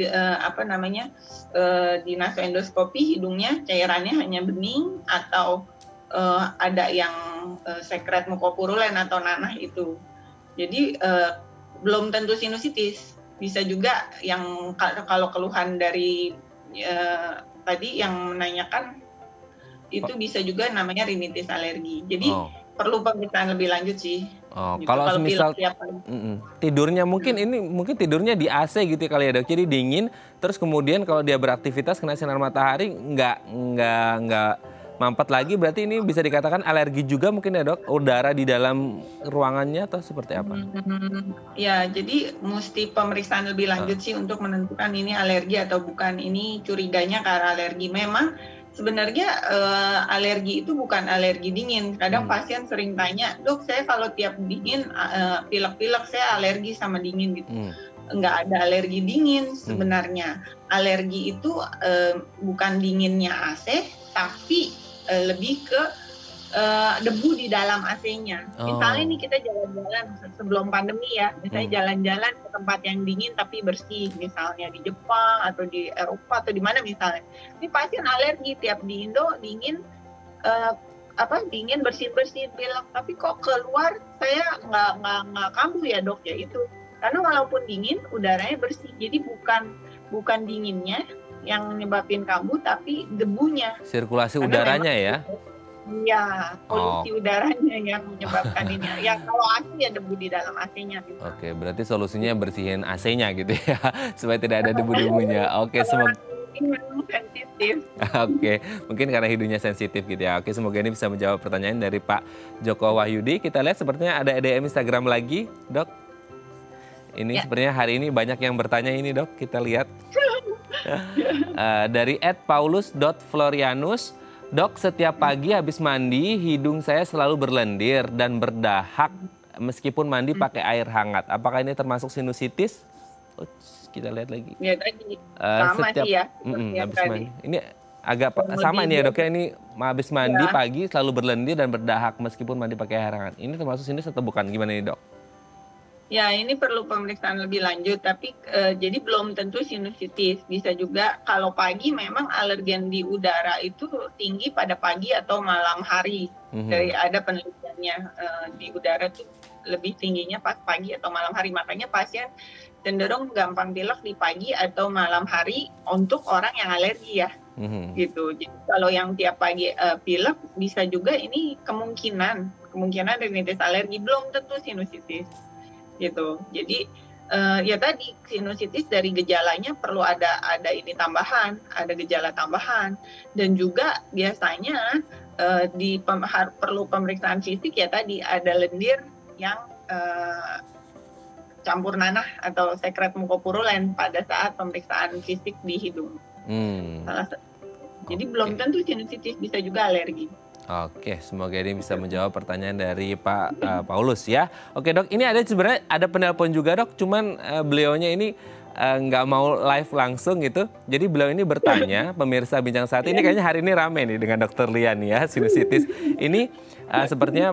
di nasoendoskopi hidungnya cairannya hanya bening atau ada yang sekret mukopurulen atau nanah itu. Jadi belum tentu sinusitis, bisa juga yang kalau keluhan dari tadi yang menanyakan itu bisa juga namanya rinitis alergi. Jadi perlu pemeriksaan lebih lanjut sih. Gitu. Kalau misal tidurnya mungkin tidurnya di AC gitu kali ya dok. Jadi dingin, terus kemudian kalau dia beraktivitas kena sinar matahari nggak mampet lagi, berarti ini bisa dikatakan alergi juga mungkin ya dok? Udara di dalam ruangannya atau seperti apa? Ya, jadi mesti pemeriksaan lebih lanjut sih untuk menentukan ini alergi atau bukan. Ini curiganya karena alergi. Memang sebenarnya alergi itu bukan alergi dingin. Kadang pasien sering tanya, dok saya kalau tiap dingin pilek-pilek saya alergi sama dingin gitu. Nggak ada alergi dingin sebenarnya. Alergi itu bukan dinginnya AC, tapi lebih ke debu di dalam AC-nya. Misalnya nih kita jalan-jalan sebelum pandemi ya, misalnya jalan-jalan ke tempat yang dingin tapi bersih, misalnya di Jepang atau di Eropa atau di mana misalnya. Ini pasien alergi, tiap di Indo dingin dingin bersin-bersin bilang, tapi kok keluar saya nggak kambuh ya dok ya itu. Karena walaupun dingin udaranya bersih, jadi bukan dinginnya yang menyebabkan kambuh, tapi debunya. Sirkulasi udaranya ya? Iya, polusi udaranya yang menyebabkan ini. Ya kalau AC ya debu di dalam AC-nya. Gitu. Oke, berarti solusinya bersihin AC-nya gitu ya, supaya tidak ada debu-debunya. Oke, semoga sensitif. Oke, mungkin karena hidungnya sensitif gitu ya. Oke, semoga ini bisa menjawab pertanyaan dari Pak Joko Wahyudi. Kita lihat sepertinya ada DM Instagram lagi, dok. Ini sepertinya hari ini banyak yang bertanya ini dok, kita lihat. Dari @paulus.florianus, dok setiap pagi habis mandi hidung saya selalu berlendir dan berdahak meskipun mandi pakai air hangat. Apakah ini termasuk sinusitis? Kita lihat lagi. Ya tadi sama sih ya. Habis mandi. Ini sama ini ya dok ya, ini habis mandi Ya. pagi selalu berlendir dan berdahak meskipun mandi pakai air hangat. Ini termasuk sinus atau bukan? Gimana nih dok? Ya, ini perlu pemeriksaan lebih lanjut, tapi jadi belum tentu sinusitis. Bisa juga kalau pagi memang alergen di udara itu tinggi pada pagi atau malam hari. Dari ada penelitiannya di udara tuh lebih tingginya pas pagi atau malam hari. Makanya pasien cenderung gampang pilek di pagi atau malam hari untuk orang yang alergi ya. Gitu. Jadi kalau yang tiap pagi pilek bisa juga ini kemungkinan rinitis alergi, belum tentu sinusitis. Gitu. Jadi ya tadi sinusitis dari gejalanya perlu ada ini tambahan, ada gejala tambahan, dan juga biasanya perlu pemeriksaan fisik ya tadi ada lendir yang campur nanah atau sekret mukopurulen pada saat pemeriksaan fisik di hidung. Jadi belum tentu sinusitis, bisa juga alergi. Oke, semoga ini bisa menjawab pertanyaan dari Pak Paulus ya. Oke dok, ini sebenarnya ada penelpon juga dok, cuman beliaunya ini nggak mau live langsung gitu. Jadi beliau ini bertanya, pemirsa Bincang Saat ini kayaknya hari ini rame nih dengan Dokter Lian ya, sinusitis. Ini sepertinya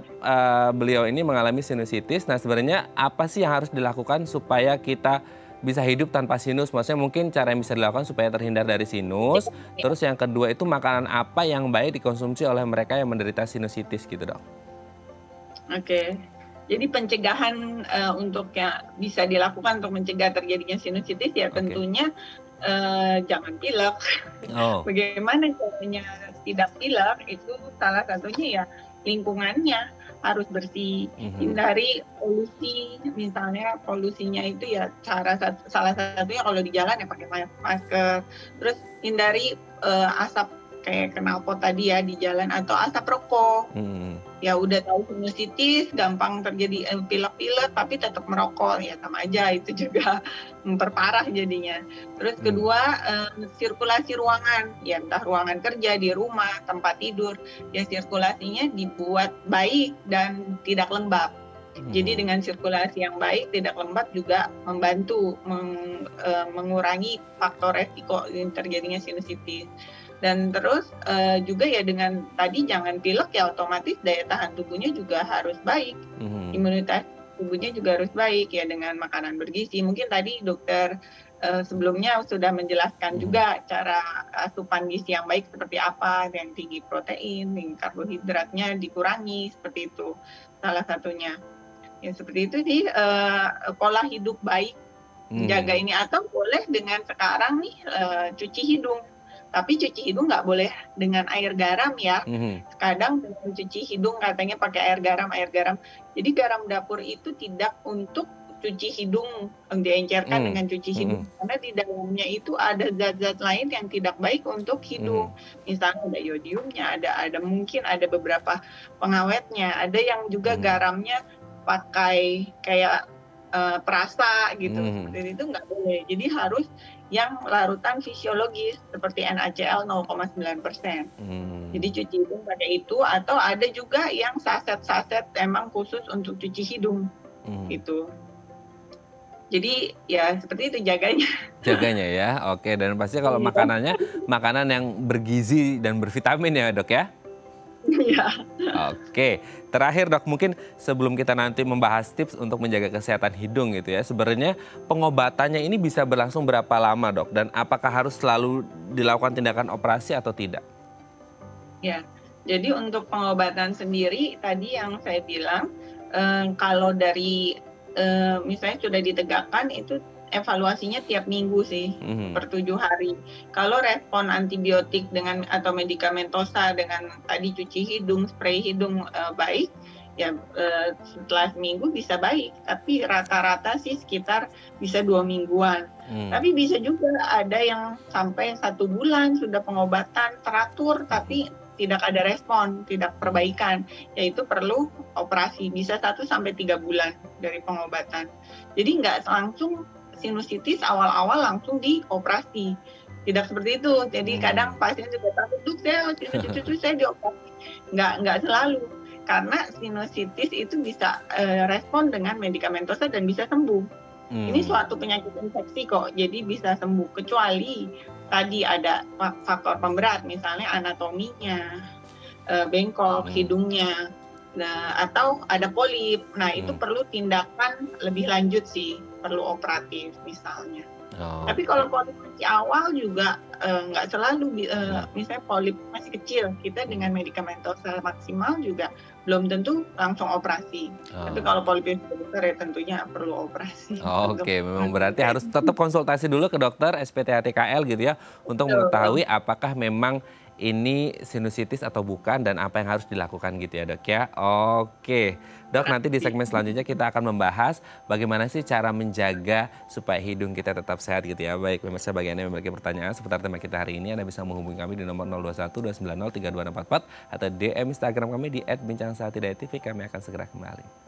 beliau ini mengalami sinusitis. Nah sebenarnya apa sih yang harus dilakukan supaya kita bisa hidup tanpa sinus? Maksudnya mungkin cara yang bisa dilakukan supaya terhindar dari sinus. Terus yang kedua itu makanan apa yang baik dikonsumsi oleh mereka yang menderita sinusitis gitu dok? Oke, jadi pencegahan untuk yang bisa dilakukan untuk mencegah terjadinya sinusitis ya tentunya jangan pilek. Bagaimana caranya tidak pilek? Itu salah satunya ya lingkungannya harus bersih, hindari polusi, misalnya polusinya itu ya salah satunya kalau di jalan ya pakai masker, terus hindari asap kayak knalpot tadi ya di jalan atau asap rokok. Ya udah tahu sinusitis, gampang terjadi pilek-pilek tapi tetap merokok ya sama aja, itu juga memperparah jadinya. Terus kedua sirkulasi ruangan, ya entah ruangan kerja, di rumah, tempat tidur, ya sirkulasinya dibuat baik dan tidak lembab. Jadi dengan sirkulasi yang baik, tidak lembab juga membantu mengurangi faktor resiko terjadinya sinusitis. Dan terus juga ya dengan tadi jangan pilek ya otomatis daya tahan tubuhnya juga harus baik. Imunitas tubuhnya juga harus baik ya dengan makanan bergizi. Mungkin tadi dokter sebelumnya sudah menjelaskan juga cara asupan gizi yang baik seperti apa, yang tinggi protein, tinggi karbohidratnya dikurangi, seperti itu salah satunya. Ya seperti itu sih pola hidup baik, jaga ini, atau boleh dengan sekarang nih cuci hidung. Tapi cuci hidung nggak boleh dengan air garam ya. Kadang dengan cuci hidung katanya pakai air garam. Jadi garam dapur itu tidak untuk cuci hidung, diencerkan dengan cuci hidung. Karena di dalamnya itu ada zat-zat lain yang tidak baik untuk hidung. Misalnya ada iodiumnya, ada mungkin ada beberapa pengawetnya. Ada yang juga garamnya pakai kayak perasa gitu. Seperti itu nggak boleh. Jadi harus yang larutan fisiologis seperti NaCl 0,9%. Jadi cuci hidung pakai itu, atau ada juga yang saset-saset emang khusus untuk cuci hidung gitu. Jadi ya seperti itu jaganya ya. Oke, dan pasti kalau makanannya makanan yang bergizi dan bervitamin ya dok ya. Iya. Oke, terakhir dok, mungkin sebelum kita nanti membahas tips untuk menjaga kesehatan hidung gitu ya, sebenarnya pengobatannya ini bisa berlangsung berapa lama dok? Dan apakah harus selalu dilakukan tindakan operasi atau tidak? Ya, jadi untuk pengobatan sendiri tadi yang saya bilang, kalau dari misalnya sudah ditegakkan itu evaluasinya tiap minggu sih, per 7 hari. Kalau respon antibiotik dengan atau medikamentosa dengan tadi cuci hidung, spray hidung baik, ya setelah seminggu bisa baik. Tapi rata-rata sih sekitar bisa 2 mingguan. Tapi bisa juga ada yang sampai 1 bulan sudah pengobatan teratur, tapi tidak ada respon, tidak perbaikan, yaitu perlu operasi. Bisa 1-3 bulan dari pengobatan. Jadi nggak langsung sinusitis awal-awal langsung dioperasi, tidak seperti itu. Jadi kadang pasien juga takut, dok saya sinusitis saya dioperasi. Nggak selalu, karena sinusitis itu bisa respon dengan medikamentosa dan bisa sembuh. Ini suatu penyakit infeksi kok, jadi bisa sembuh. Kecuali tadi ada faktor pemberat, misalnya anatominya, bengkok hidungnya, nah atau ada polip. Nah itu perlu tindakan lebih lanjut sih, perlu operatif misalnya. Tapi kalau polip masih awal juga nggak selalu, misalnya polip masih kecil, kita dengan medikamentosel maksimal juga belum tentu langsung operasi. Tapi kalau polipnya sudah besar ya tentunya perlu operasi. Oke, memang berarti harus tetap konsultasi dulu ke dokter SPTHTKL gitu ya, untuk mengetahui apakah memang ini sinusitis atau bukan dan apa yang harus dilakukan gitu ya dok ya. Oke, dok nanti di segmen selanjutnya kita akan membahas bagaimana sih cara menjaga supaya hidung kita tetap sehat gitu ya. Baik, pemirsa bagi Anda yang memiliki pertanyaan seputar tema kita hari ini, Anda bisa menghubungi kami di nomor 021 290 32644 atau DM Instagram kami di @bincangsehat.tv. Kami akan segera kembali.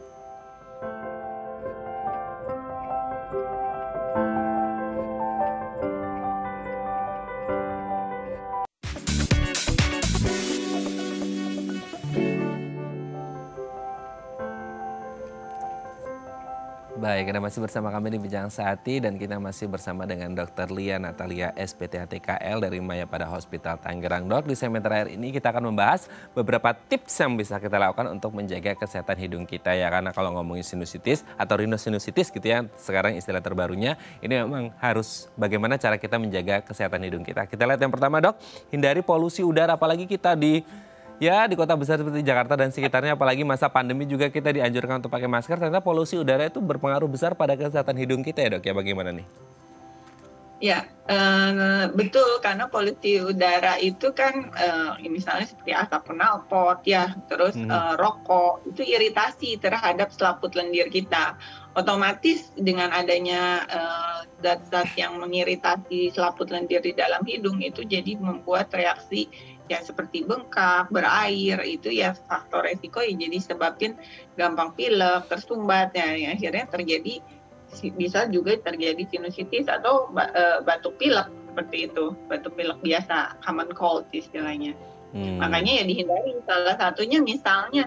Baik, Anda masih bersama kami di Bincang Sehati dan kita masih bersama dengan Dr. Lia Natalia SPTHTKL dari Mayapada Hospital Tangerang. Dok, di segmen terakhir ini kita akan membahas beberapa tips yang bisa kita lakukan untuk menjaga kesehatan hidung kita ya. Karena kalau ngomongin sinusitis atau rhinosinusitis gitu ya, sekarang istilah terbarunya, ini memang harus bagaimana cara kita menjaga kesehatan hidung kita. Kita lihat yang pertama dok, hindari polusi udara apalagi kita di kota besar seperti Jakarta dan sekitarnya, apalagi masa pandemi juga kita dianjurkan untuk pakai masker. Ternyata polusi udara itu berpengaruh besar pada kesehatan hidung kita ya dok ya, bagaimana nih? Ya, betul, karena polusi udara itu kan misalnya seperti asap knalpot ya, terus rokok, itu iritasi terhadap selaput lendir kita. Otomatis dengan adanya zat-zat yang mengiritasi selaput lendir di dalam hidung itu jadi membuat reaksi ya seperti bengkak, berair, itu ya faktor resiko yang jadi sebabin gampang pilek, tersumbat, ya akhirnya terjadi, bisa juga terjadi sinusitis atau batuk pilek seperti itu, batuk pilek biasa, common cold istilahnya. Makanya ya dihindari. Salah satunya misalnya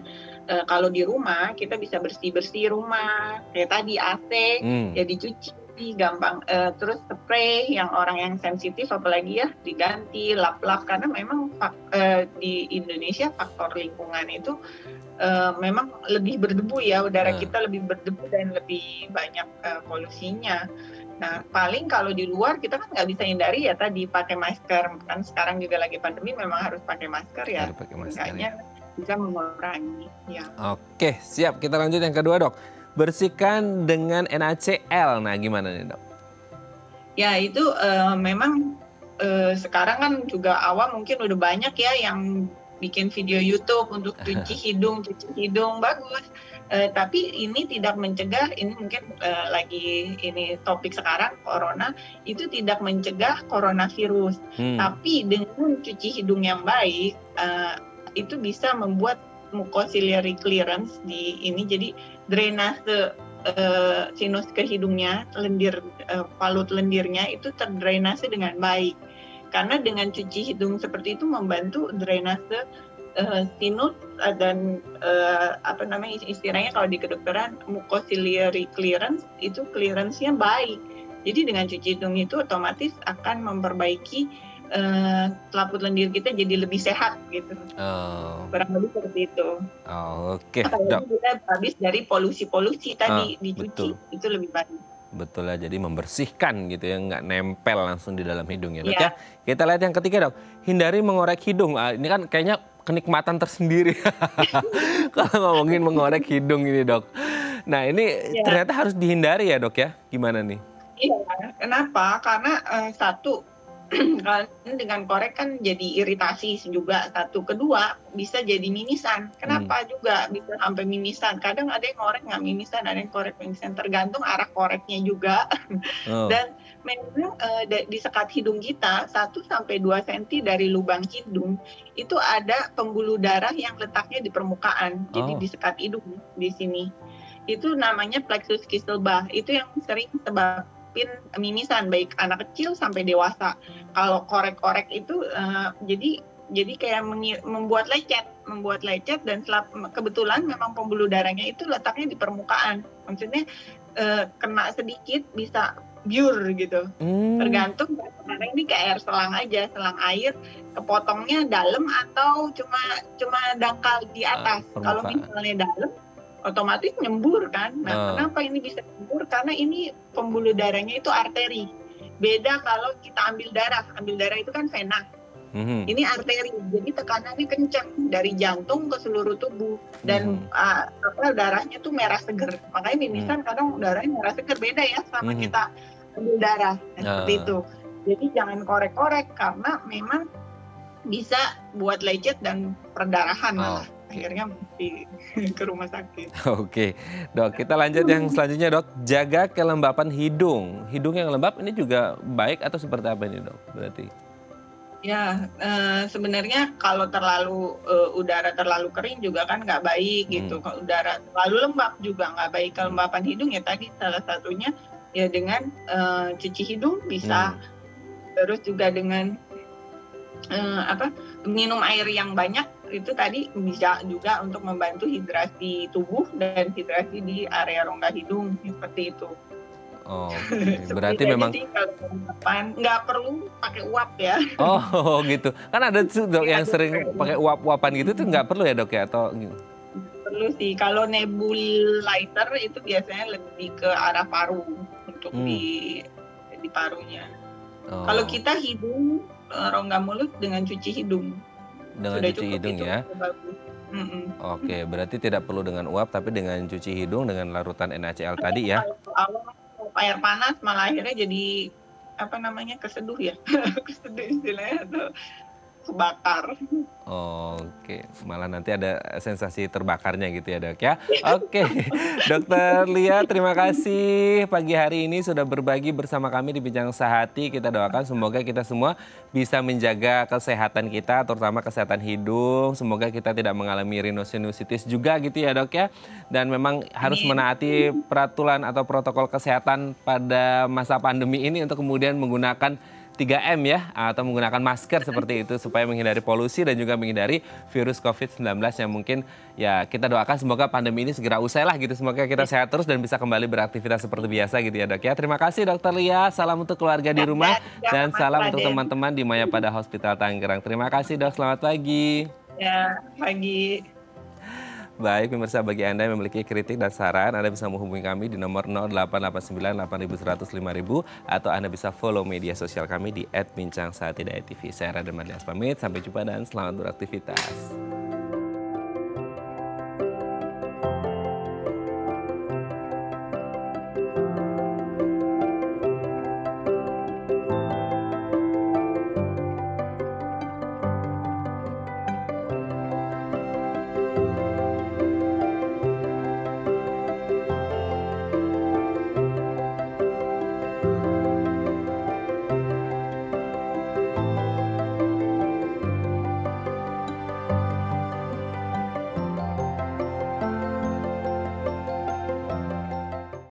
kalau di rumah kita bisa bersih-bersih rumah, kayak tadi AC ya dicuci gampang, terus spray yang orang yang sensitif apalagi ya diganti, lap-lap, karena memang di Indonesia faktor lingkungan itu memang lebih berdebu ya, udara kita lebih berdebu dan lebih banyak polusinya. Nah paling kalau di luar kita kan nggak bisa hindari ya tadi pakai masker, kan sekarang juga lagi pandemi memang harus pakai masker ya, makanya bisa mengurangi ya. Oke siap, kita lanjut yang kedua dok. Bersihkan dengan NaCl, nah gimana nih dok? Ya itu memang sekarang kan juga awam mungkin udah banyak ya yang bikin video YouTube untuk cuci hidung bagus. Tapi ini tidak mencegah, ini mungkin lagi ini topik sekarang corona, itu tidak mencegah coronavirus. Tapi dengan cuci hidung yang baik, itu bisa membuat mucociliary clearance di ini, jadi drainase sinus ke hidungnya, lendir palut lendirnya itu terdrainase dengan baik. Karena dengan cuci hidung seperti itu membantu drainase sinus dan apa namanya istilahnya kalau di kedokteran mucociliary clearance, itu clearance-nya baik. Jadi dengan cuci hidung itu otomatis akan memperbaiki selaput lendir kita jadi lebih sehat gitu. Kurang lebih seperti itu. Oke. Apalagi kita habis dari polusi-polusi tadi dicuci, itu lebih baik. Betul ya, jadi membersihkan gitu ya, nggak nempel langsung di dalam hidung ya dok ya. Kita lihat yang ketiga dok, hindari mengorek hidung. Ini kan kayaknya kenikmatan tersendiri kalau ngomongin mengorek hidung ini dok. Nah ini ternyata harus dihindari ya dok ya, gimana nih? Iya, kenapa? Karena satu, dengan korek kan jadi iritasi juga satu, kedua bisa jadi mimisan. Kenapa juga bisa sampai mimisan? Kadang ada yang korek nggak mimisan, ada yang korek mimisan, tergantung arah koreknya juga. Dan memang di sekat hidung kita 1-2 cm dari lubang hidung itu ada pembuluh darah yang letaknya di permukaan, jadi di sekat hidung di sini. Itu namanya plexus Kieselbach, itu yang sering mimisan baik anak kecil sampai dewasa. Kalau korek-korek itu jadi kayak membuat lecet dan kebetulan memang pembuluh darahnya itu letaknya di permukaan. Maksudnya kena sedikit bisa biur gitu. Tergantung karena ini kayak air selang aja, selang air kepotongnya dalam atau cuma dangkal di atas. Kalau misalnya dalam otomatis nyembur kan. Nah, kenapa ini bisa nyembur? Karena ini pembuluh darahnya itu arteri. Beda kalau kita ambil darah itu kan vena. Ini arteri, jadi tekanannya kencang dari jantung ke seluruh tubuh dan darahnya tuh merah seger. Makanya mimisan kadang darahnya merah seger, beda ya sama kita ambil darah seperti itu. Jadi jangan korek-korek karena memang bisa buat lecet dan perdarahan malah. Akhirnya mesti ke rumah sakit. Oke, Dok, kita lanjut yang selanjutnya, Dok. Jaga kelembapan hidung. Hidung yang lembab ini juga baik atau seperti apa ini, Dok? Berarti? Ya, sebenarnya kalau udara terlalu kering juga kan nggak baik gitu. Kalau udara terlalu lembab juga nggak baik. Kelembapan hidung ya tadi salah satunya ya dengan cuci hidung bisa, terus juga dengan minum air yang banyak itu tadi bisa juga untuk membantu hidrasi tubuh dan hidrasi di area rongga hidung seperti itu. Berarti memang nggak perlu pakai uap ya. Gitu. Kan ada tuh, Dok, yang sering pakai uap-uapan gitu tuh nggak perlu ya, Dok, ya, atau perlu sih. Kalau nebulizer itu biasanya lebih ke arah paru untuk di parunya. Kalau kita hidung, rongga mulut dengan cuci hidung. Dengan cuci hidung ya. Oke, berarti tidak perlu dengan uap tapi dengan cuci hidung dengan larutan NaCl tadi ya. Air panas malah akhirnya jadi keseduh ya. Keseduh istilahnya atau kebakar. Oke, malah nanti ada sensasi terbakarnya gitu ya, Dok ya. Oke, Dokter Lia, terima kasih pagi hari ini sudah berbagi bersama kami di Bincang Sehati. Kita doakan semoga kita semua bisa menjaga kesehatan kita, terutama kesehatan hidung. Semoga kita tidak mengalami rhinosinusitis juga gitu ya, Dok ya. Dan memang harus menaati peraturan atau protokol kesehatan pada masa pandemi ini untuk kemudian menggunakan 3M ya, atau menggunakan masker seperti itu supaya menghindari polusi dan juga menghindari virus COVID-19 yang mungkin ya kita doakan semoga pandemi ini segera usai lah gitu. Semoga kita sehat terus dan bisa kembali beraktivitas seperti biasa gitu ya, Dok ya. Terima kasih Dokter Lia, salam untuk keluarga di rumah dan salam untuk teman-teman di Mayapada Hospital Tangerang. Terima kasih, Dok, selamat pagi. Ya, pagi. Baik, pemirsa, bagi Anda yang memiliki kritik dan saran, Anda bisa menghubungi kami di nomor 0889 8100 5000 atau Anda bisa follow media sosial kami di @bincangsehati.tv. Saya Raden Mardias pamit, sampai jumpa dan selamat beraktivitas.